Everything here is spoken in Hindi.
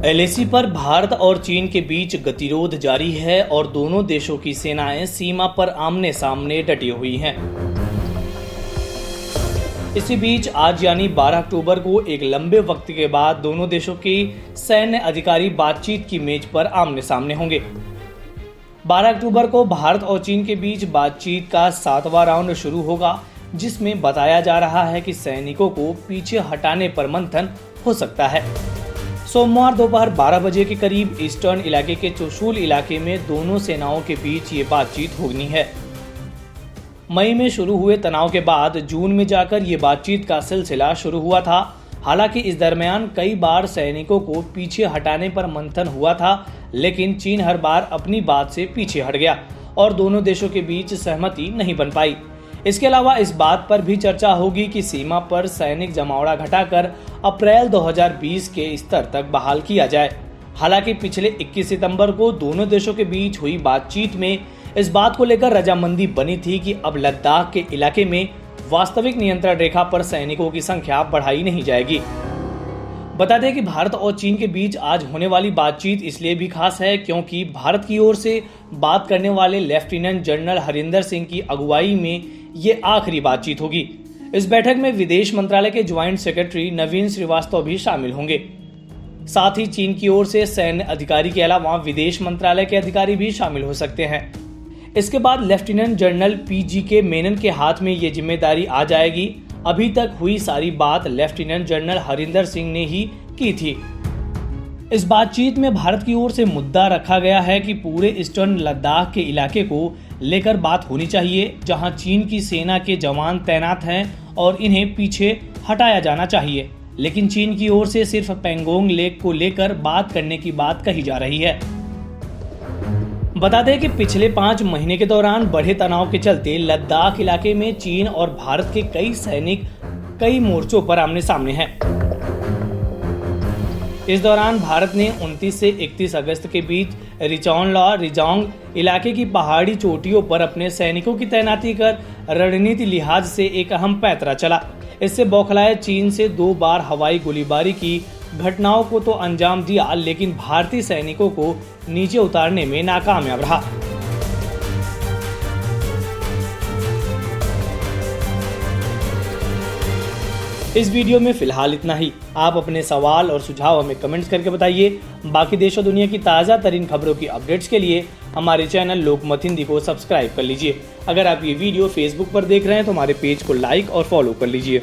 एलएसी पर भारत और चीन के बीच गतिरोध जारी है और दोनों देशों की सेनाएं सीमा पर आमने सामने डटी हुई हैं। इसी बीच आज यानी 12 अक्टूबर को एक लंबे वक्त के बाद दोनों देशों के सैन्य अधिकारी बातचीत की मेज पर आमने सामने होंगे। 12 अक्टूबर को भारत और चीन के बीच बातचीत का 7वां राउंड शुरू होगा, जिसमें बताया जा रहा है कि सैनिकों को पीछे हटाने पर मंथन हो सकता है। सोमवार दोपहर 12 बजे के करीब ईस्टर्न इलाके के चुशूल इलाके में दोनों सेनाओं के बीच ये बातचीत होनी है। मई में शुरू हुए तनाव के बाद जून में जाकर ये बातचीत का सिलसिला शुरू हुआ था। हालांकि इस दरमियान कई बार सैनिकों को पीछे हटाने पर मंथन हुआ था, लेकिन चीन हर बार अपनी बात से पीछे हट गया और दोनों देशों के बीच सहमति नहीं बन पाई। इसके अलावा इस बात पर भी चर्चा होगी कि सीमा पर सैनिक जमावड़ा घटाकर अप्रैल 2020 के स्तर तक बहाल किया जाए। हालांकि पिछले 21 सितंबर को दोनों देशों के बीच हुई बातचीत में इस बात को लेकर रजामंदी बनी थी कि अब लद्दाख के इलाके में वास्तविक नियंत्रण रेखा पर सैनिकों की संख्या बढ़ाई नहीं जाएगी। बता दें कि भारत और चीन के बीच आज होने वाली बातचीत इसलिए भी खास है क्योंकि भारत की ओर से बात करने वाले लेफ्टिनेंट जनरल हरिंदर सिंह की अगुवाई में ये आखिरी बातचीत होगी। इस बैठक में विदेश मंत्रालय के ज्वाइंट सेक्रेटरी नवीन श्रीवास्तव भी शामिल होंगे। साथ ही चीन की ओर से सैन्य अधिकारी के अलावा विदेश मंत्रालय के अधिकारी भी शामिल हो सकते हैं। इसके बाद लेफ्टिनेंट जनरल PGK मेनन के हाथ में ये जिम्मेदारी आ जाएगी। अभी तक हुई सारी बात लेफ्टिनेंट जनरल हरिंदर सिंह ने ही की थी। इस बातचीत में भारत की ओर से मुद्दा रखा गया है कि पूरे ईस्टर्न लद्दाख के इलाके को लेकर बात होनी चाहिए, जहां चीन की सेना के जवान तैनात हैं और इन्हें पीछे हटाया जाना चाहिए। लेकिन चीन की ओर से सिर्फ पेंगोंग लेक को लेकर बात करने की बात कही जा रही है। बता दें कि पिछले 5 महीने के दौरान बढ़े तनाव के चलते लद्दाख इलाके में चीन और भारत के कई सैनिक कई मोर्चों पर आमने सामने हैं। इस दौरान भारत ने 29 से 31 अगस्त के बीच रिजोंग इलाके की पहाड़ी चोटियों पर अपने सैनिकों की तैनाती कर रणनीति लिहाज से एक अहम पैंतरा चला। इससे बौखलाए चीन से 2 बार हवाई गोलीबारी की घटनाओं को तो अंजाम दिया, लेकिन भारतीय सैनिकों को नीचे उतारने में नाकामयाब रहा। इस वीडियो में फिलहाल इतना ही। आप अपने सवाल और सुझाव हमें कमेंट्स करके बताइए। बाकी देश और दुनिया की ताज़ा तरीन खबरों की अपडेट्स के लिए हमारे चैनल लोकमत हिंदी को सब्सक्राइब कर लीजिए। अगर आप ये वीडियो फेसबुक पर देख रहे हैं तो हमारे पेज को लाइक और फॉलो कर लीजिए।